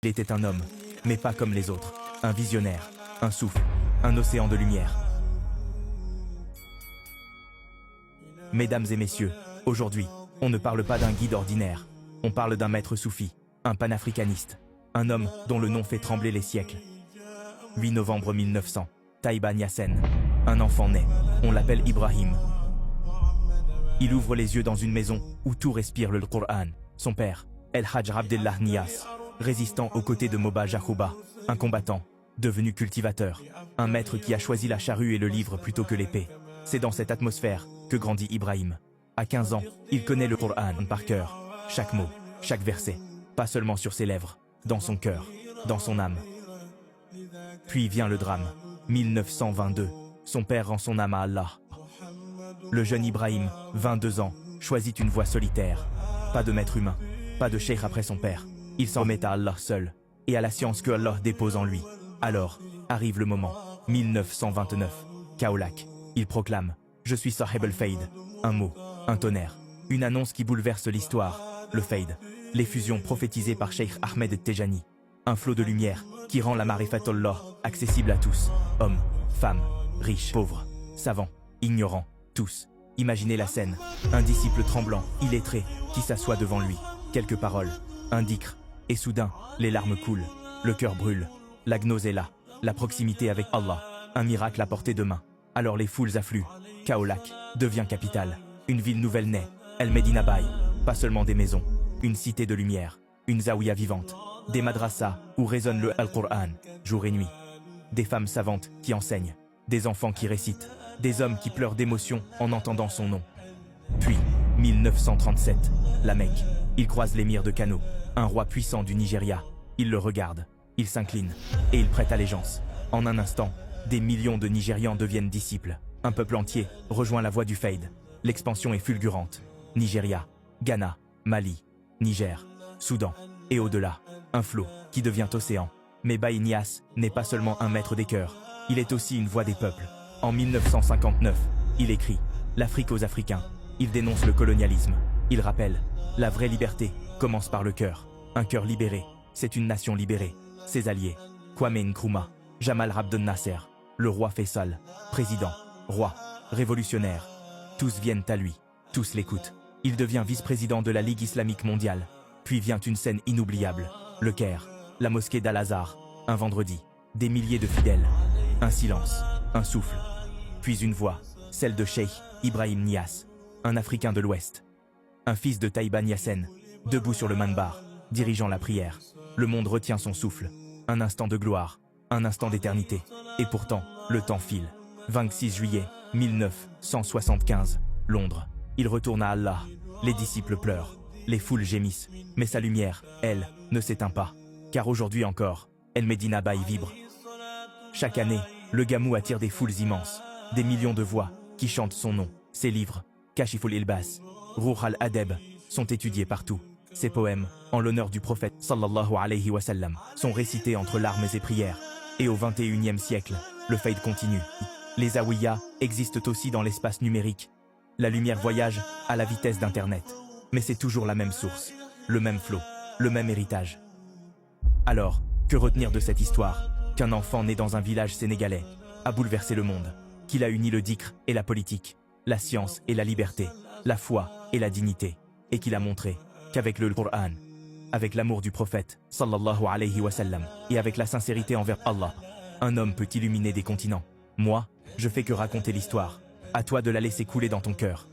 Il était un homme, mais pas comme les autres, un visionnaire, un souffle, un océan de lumière. Mesdames et messieurs, aujourd'hui, on ne parle pas d'un guide ordinaire, on parle d'un maître soufi, un panafricaniste, un homme dont le nom fait trembler les siècles. 8 novembre 1900, Taïba Niassène, un enfant naît, on l'appelle Ibrahim. Il ouvre les yeux dans une maison où tout respire le Coran. Son père, El Hadj Abdellah Niass, résistant aux côtés de Moba Jacouba, un combattant, devenu cultivateur, un maître qui a choisi la charrue et le livre plutôt que l'épée. C'est dans cette atmosphère que grandit Ibrahim. À 15 ans, il connaît le Coran par cœur, chaque mot, chaque verset, pas seulement sur ses lèvres, dans son cœur, dans son âme. Puis vient le drame, 1922, son père rend son âme à Allah. Le jeune Ibrahim, 22 ans, choisit une voie solitaire. Pas de maître humain, pas de cheikh après son père. Il s'en met à Allah seul, et à la science que Allah dépose en lui. Alors, arrive le moment, 1929, Kaolack. Il proclame « Je suis Sahib al-Fayd », un mot, un tonnerre, une annonce qui bouleverse l'histoire, le Fayd, les fusions prophétisées par Cheikh Ahmed Tejani, un flot de lumière qui rend la Marifatullah accessible à tous, hommes, femmes, riches, pauvres, savants, ignorants, tous. Imaginez la scène, un disciple tremblant, illettré, qui s'assoit devant lui, quelques paroles, un dhikr, et soudain, les larmes coulent, le cœur brûle, la gnose est là, la proximité avec Allah, un miracle à portée de main. Alors les foules affluent, Kaolack devient capitale, une ville nouvelle naît, El Medina Baye, pas seulement des maisons, une cité de lumière, une zaouïa vivante, des madrasas où résonne le Al-Qur'an, jour et nuit, des femmes savantes qui enseignent, des enfants qui récitent, des hommes qui pleurent d'émotion en entendant son nom. Puis, 1937, la Mecque, il croise l'émir de Kano, un roi puissant du Nigeria, il le regarde, il s'incline, et il prête allégeance. En un instant, des millions de Nigérians deviennent disciples. Un peuple entier rejoint la voie du Fayd. L'expansion est fulgurante. Nigeria, Ghana, Mali, Niger, Soudan, et au-delà, un flot qui devient océan. Mais Baye Niass n'est pas seulement un maître des cœurs, il est aussi une voix des peuples. En 1959, il écrit « L'Afrique aux Africains ». Il dénonce le colonialisme. Il rappelle « La vraie liberté commence par le cœur. Un cœur libéré, c'est une nation libérée. » Ses alliés, Kwame Nkrumah, Jamal Abdel Nasser, le roi Faisal, président, roi, révolutionnaire. Tous viennent à lui, tous l'écoutent. Il devient vice-président de la Ligue islamique mondiale. Puis vient une scène inoubliable, le Caire, la mosquée d'Al-Azhar, un vendredi, des milliers de fidèles. Un silence, un souffle, puis une voix, celle de Cheikh Ibrahim Niass, un Africain de l'Ouest. Un fils de Taïba Niassène, debout sur le manbar, dirigeant la prière. Le monde retient son souffle, un instant de gloire, un instant d'éternité. Et pourtant, le temps file. 26 juillet 1975, Londres. Il retourne à Allah. Les disciples pleurent. Les foules gémissent. Mais sa lumière, elle, ne s'éteint pas. Car aujourd'hui encore, El Medina Baye vibre. Chaque année, le Gamou attire des foules immenses. Des millions de voix qui chantent son nom. Ses livres, Kashiful Ilbas, Ruh al-Adeb, sont étudiés partout. Ses poèmes, en l'honneur du prophète sallallahu alayhi wa sallam, sont récités entre larmes et prières. Et au XXIe siècle, le Fayd continue. Les Zaouïas existent aussi dans l'espace numérique. La lumière voyage à la vitesse d'Internet. Mais c'est toujours la même source, le même flot, le même héritage. Alors, que retenir de cette histoire? Qu'un enfant né dans un village sénégalais a bouleversé le monde, qu'il a uni le dhikr et la politique, la science et la liberté, la foi et la dignité, et qu'il a montré qu'avec le Coran, avec l'amour du prophète, sallallahu alayhi wa sallam, et avec la sincérité envers Allah, un homme peut illuminer des continents. Moi, je fais que raconter l'histoire. À toi de la laisser couler dans ton cœur.